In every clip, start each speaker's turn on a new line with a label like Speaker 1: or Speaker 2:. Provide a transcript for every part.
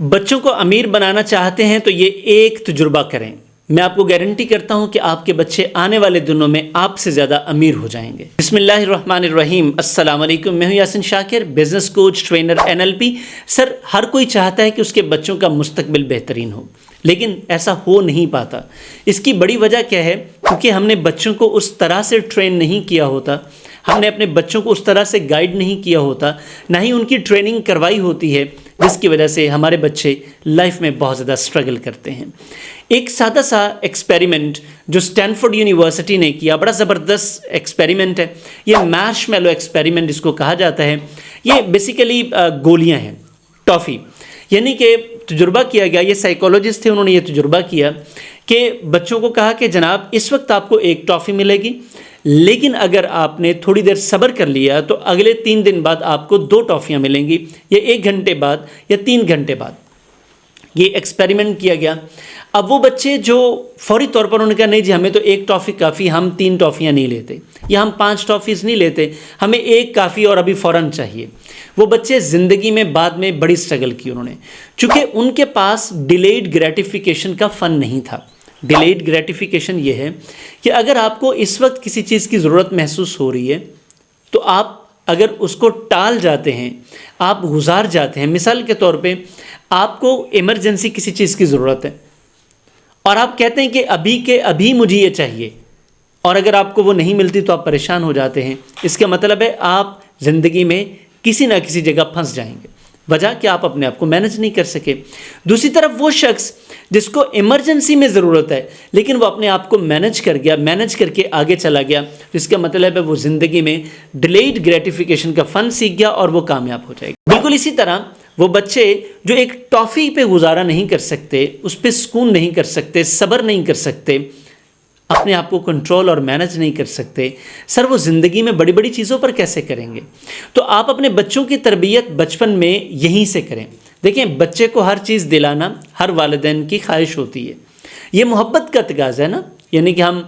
Speaker 1: بچوں کو امیر بنانا چاہتے ہیں تو یہ ایک تجربہ کریں، میں آپ کو گارنٹی کرتا ہوں کہ آپ کے بچے آنے والے دنوں میں آپ سے زیادہ امیر ہو جائیں گے۔ بسم اللہ الرحمن الرحیم۔ السلام علیکم، میں ہوں یاسین شاکر، بزنس کوچ، ٹرینر، NLP۔ سر، ہر کوئی چاہتا ہے کہ اس کے بچوں کا مستقبل بہترین ہو، لیکن ایسا ہو نہیں پاتا۔ اس کی بڑی وجہ کیا ہے؟ کیونکہ ہم نے بچوں کو اس طرح سے ٹرین نہیں کیا ہوتا، ہم نے اپنے بچوں کو اس طرح سے گائیڈ نہیں کیا ہوتا، نہ ہی ان کی ٹریننگ کروائی ہوتی ہے، جس کی وجہ سے ہمارے بچے لائف میں بہت زیادہ سٹرگل کرتے ہیں۔ ایک سادہ سا ایکسپیریمنٹ جو سٹینفورڈ یونیورسٹی نے کیا، بڑا زبردست ایکسپیریمنٹ ہے۔ یہ میش میلو ایکسپیریمنٹ اس کو کہا جاتا ہے۔ یہ بیسیکلی گولیاں ہیں، ٹافی، یعنی کہ تجربہ کیا گیا، یہ سائیکولوجسٹ تھے، انہوں نے یہ تجربہ کیا کہ بچوں کو کہا کہ جناب اس وقت آپ کو ایک ٹافی ملے گی، لیکن اگر آپ نے تھوڑی دیر صبر کر لیا تو اگلے 3 دن بعد آپ کو 2 ٹافیاں ملیں گی، یا 1 گھنٹے بعد یا 3 گھنٹے بعد۔ یہ ایکسپیریمنٹ کیا گیا۔ اب وہ بچے جو فوری طور پر انہوں نے کہا نہیں جی ہمیں تو 1 ٹافی کافی، ہم 3 ٹافیاں نہیں لیتے، یا ہم 5 ٹافیز نہیں لیتے، ہمیں 1 کافی اور ابھی فوراً چاہیے۔ وہ بچے زندگی میں بعد میں بڑی سٹرگل کی انہوں نے، چونکہ ان کے پاس ڈیلیڈ گریٹیفیکیشن کا فن نہیں تھا۔ ڈیلیڈ گریٹیفیکیشن یہ ہے کہ اگر آپ کو اس وقت کسی چیز کی ضرورت محسوس ہو رہی ہے تو آپ اگر اس کو ٹال جاتے ہیں، آپ گزار جاتے ہیں۔ مثال کے طور پہ آپ کو ایمرجنسی کسی چیز کی ضرورت ہے اور آپ کہتے ہیں کہ ابھی کے ابھی مجھے یہ چاہیے، اور اگر آپ کو وہ نہیں ملتی تو آپ پریشان ہو جاتے ہیں۔ اس کا مطلب ہے آپ زندگی میں کسی نہ کسی جگہ پھنس جائیں گے، وجہ کہ آپ اپنے آپ کو مینج نہیں کر سکے۔ دوسری طرف وہ شخص جس کو ایمرجنسی میں ضرورت ہے لیکن وہ اپنے آپ کو مینج کر گیا، مینج کر کے آگے چلا گیا، اس کا مطلب ہے وہ زندگی میں ڈیلیڈ گریٹیفیکیشن کا فن سیکھ گیا اور وہ کامیاب ہو جائے گا۔ بالکل اسی طرح وہ بچے جو ایک ٹافی پہ گزارا نہیں کر سکتے، اس پہ سکون نہیں کر سکتے، صبر نہیں کر سکتے، اپنے آپ کو کنٹرول اور مینج نہیں کر سکتے، سر وہ زندگی میں بڑی بڑی چیزوں پر کیسے کریں گے؟ تو آپ اپنے بچوں کی تربیت بچپن میں یہیں سے کریں۔ دیکھیں، بچے کو ہر چیز دلانا ہر والدین کی خواہش ہوتی ہے، یہ محبت کا تقاضا ہے نا، یعنی کہ ہم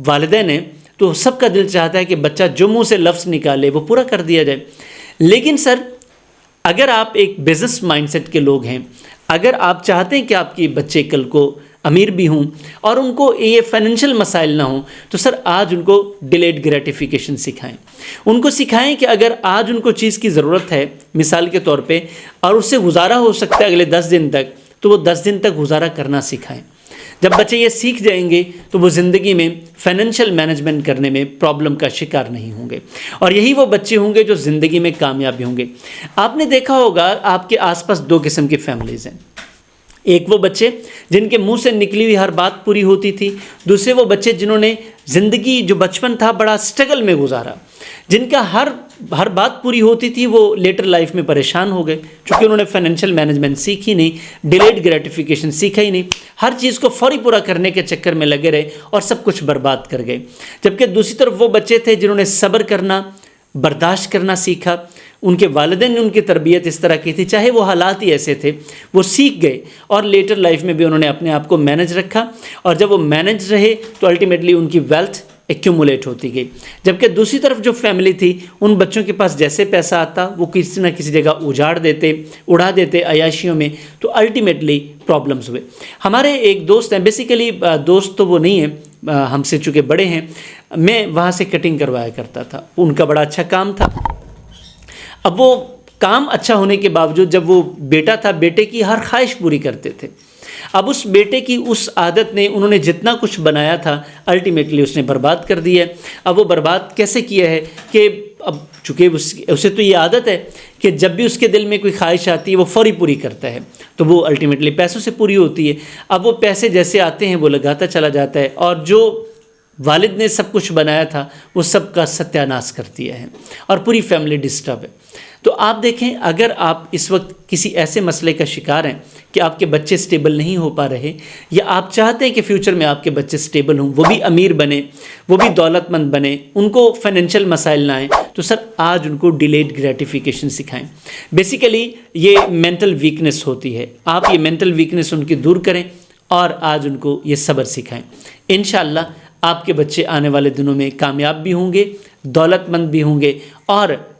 Speaker 1: والدین ہیں تو سب کا دل چاہتا ہے کہ بچہ جو منہ سے لفظ نکالے وہ پورا کر دیا جائے۔ لیکن سر، اگر آپ ایک بزنس مائنڈ سیٹ کے لوگ ہیں، اگر آپ چاہتے ہیں کہ آپ کے بچے کل کو امیر بھی ہوں اور ان کو یہ فائنینشیل مسائل نہ ہوں، تو سر آج ان کو ڈیلیڈ گریٹیفیکیشن سکھائیں۔ ان کو سکھائیں کہ اگر آج ان کو چیز کی ضرورت ہے، مثال کے طور پہ، اور اس سے گزارا ہو سکتا ہے اگلے 10 دن تک، تو وہ 10 دن تک گزارا کرنا سکھائیں۔ جب بچے یہ سیکھ جائیں گے تو وہ زندگی میں فائنینشیل مینجمنٹ کرنے میں پرابلم کا شکار نہیں ہوں گے، اور یہی وہ بچے ہوں گے جو زندگی میں کامیاب بھی ہوں گے۔ آپ نے دیکھا ہوگا آپ کے آس پاس 2 قسم کی فیملیز ہیں۔ ایک وہ بچے جن کے منہ سے نکلی ہوئی ہر بات پوری ہوتی تھی، دوسرے وہ بچے جنہوں نے زندگی جو بچپن تھا بڑا سٹرگل میں گزارا، جن کا ہر بات پوری ہوتی تھی، وہ لیٹر لائف میں پریشان ہو گئے، چونکہ انہوں نے فائنینشیل مینجمنٹ سیکھی نہیں، ڈیلیڈ گریٹیفیکیشن سیکھا ہی نہیں، ہر چیز کو فوری پورا کرنے کے چکر میں لگے رہے اور سب کچھ برباد کر گئے۔ جبکہ دوسری طرف وہ بچے تھے جنہوں نے صبر کرنا، برداشت کرنا سیکھا، ان کے والدین نے ان کی تربیت اس طرح کی تھی، چاہے وہ حالات ہی ایسے تھے، وہ سیکھ گئے اور لیٹر لائف میں بھی انہوں نے اپنے آپ کو مینج رکھا، اور جب وہ مینج رہے تو الٹیمیٹلی ان کی ویلتھ ایکیومولیٹ ہوتی گئی۔ جبکہ دوسری طرف جو فیملی تھی، ان بچوں کے پاس جیسے پیسہ آتا وہ کسی نہ کسی جگہ اڑا دیتے عیاشیوں میں، تو الٹیمیٹلی پرابلمز ہوئے۔ ہمارے ایک دوست ہیں، بیسیکلی دوست تو وہ نہیں ہیں، ہم سے چونکہ بڑے ہیں، میں وہاں سے کٹنگ کروایا کرتا تھا، ان کا بڑا اچھا کام تھا۔ اب وہ کام اچھا ہونے کے باوجود جب وہ بیٹا تھا، بیٹے کی ہر خواہش پوری کرتے تھے۔ اب اس بیٹے کی اس عادت نے، انہوں نے جتنا کچھ بنایا تھا الٹیمیٹلی اس نے برباد کر دیا ہے۔ اب وہ برباد کیسے کیا ہے کہ اب چونکہ اسے تو یہ عادت ہے کہ جب بھی اس کے دل میں کوئی خواہش آتی ہے وہ فوری پوری کرتا ہے، تو وہ الٹیمیٹلی پیسوں سے پوری ہوتی ہے۔ اب وہ پیسے جیسے آتے ہیں وہ لگاتا چلا جاتا ہے، اور جو والد نے سب کچھ بنایا تھا وہ سب کا ستیہ ناش کر دیا ہے، اور پوری فیملی ڈسٹرب ہے۔ تو آپ دیکھیں، اگر آپ اس وقت کسی ایسے مسئلے کا شکار ہیں کہ آپ کے بچے سٹیبل نہیں ہو پا رہے، یا آپ چاہتے ہیں کہ فیوچر میں آپ کے بچے سٹیبل ہوں، وہ بھی امیر بنے، وہ بھی دولت مند بنے، ان کو فائنینشیل مسائل نہ آئیں، تو سر آج ان کو ڈیلیڈ گریٹیفیکیشن سکھائیں۔ بیسیکلی یہ مینٹل ویکنس ہوتی ہے، آپ یہ مینٹل ویکنس ان کی دور کریں اور آج ان کو یہ صبر سکھائیں۔ انشاءاللہ آپ کے بچے آنے والے دنوں میں کامیاب بھی ہوں گے، دولت مند بھی ہوں گے، اور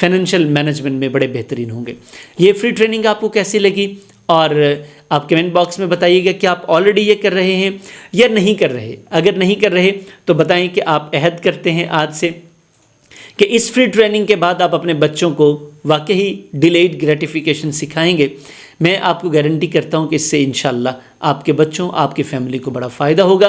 Speaker 1: فائنینشیل مینجمنٹ میں بڑے بہترین ہوں گے۔ یہ فری ٹریننگ آپ کو کیسی لگی؟ اور آپ کمنٹ باکس میں بتائیے گا کہ آپ آلریڈی یہ کر رہے ہیں یا نہیں کر رہے۔ اگر نہیں کر رہے تو بتائیں کہ آپ عہد کرتے ہیں آج سے کہ اس فری ٹریننگ کے بعد آپ اپنے بچوں کو واقعی ڈیلیڈ گریٹیفیکیشن سکھائیں گے۔ میں آپ کو گارنٹی کرتا ہوں کہ اس سے انشاءاللہ آپ کے بچوں، آپ کی فیملی کو بڑا فائدہ ہوگا۔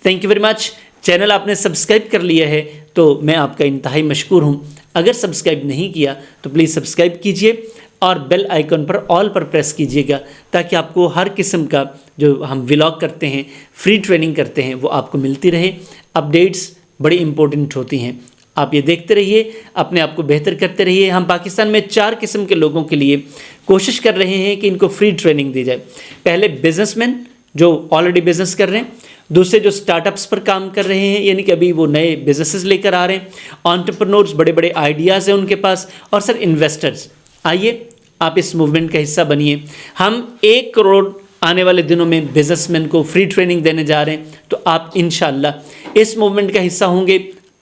Speaker 1: Thank you very much. Channel آپ نے سبسکرائب کر لیا ہے تو میں آپ کا انتہائی مشکور ہوں۔ اگر سبسکرائب نہیں کیا تو پلیز سبسکرائب کیجئے اور بیل آئیکن پر آل پر پریس کیجئے گا تاکہ آپ کو ہر قسم کا جو ہم ولاگ کرتے ہیں، فری ٹریننگ کرتے ہیں، وہ آپ کو ملتی رہے۔ اپڈیٹس بڑی امپورٹنٹ ہوتی ہیں، آپ یہ دیکھتے رہیے، اپنے آپ کو بہتر کرتے رہیے۔ ہم پاکستان میں 4 قسم کے لوگوں کے لیے کوشش کر رہے ہیں کہ ان کو فری ٹریننگ دی جائے۔ پہلے بزنس مین جو آلریڈی بزنس کر رہے ہیں، دوسرے جو سٹارٹ اپس پر کام کر رہے ہیں، یعنی کہ ابھی وہ نئے بزنسز لے کر آ رہے ہیں، انٹرپرنورز، بڑے بڑے آئیڈیاز ہیں ان کے پاس، اور سر انویسٹرز۔ آئیے آپ اس موومنٹ کا حصہ بنیے۔ ہم 1 کروڑ آنے والے دنوں میں بزنس مین کو فری ٹریننگ دینے جا رہے ہیں، تو آپ انشاءاللہ اس موومنٹ کا حصہ ہوں گے،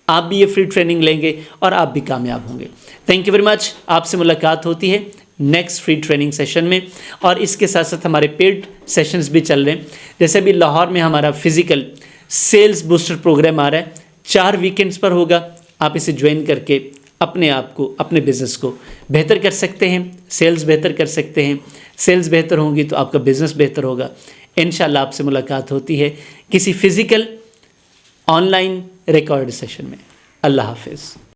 Speaker 1: آپ بھی یہ فری ٹریننگ لیں گے اور آپ بھی کامیاب ہوں گے۔ Thank you very much. آپ سے ملاقات ہوتی ہے نیکسٹ فری ٹریننگ سیشن میں، اور اس کے ساتھ ساتھ ہمارے پیڈ سیشنز بھی چل رہے ہیں۔ جیسے ابھی لاہور میں ہمارا فزیکل سیلز بوسٹر پروگرام آ رہا ہے، 4 ویکینڈز پر ہوگا۔ آپ اسے جوائن کر کے اپنے آپ کو، اپنے بزنس کو بہتر کر سکتے ہیں، سیلز بہتر کر سکتے ہیں۔ سیلز بہتر ہوں گی تو آپ کا بزنس بہتر ہوگا۔ انشاءاللہ آپ سے ملاقات ہوتی ہے کسی physical on line record session میں۔ اللہ حافظ۔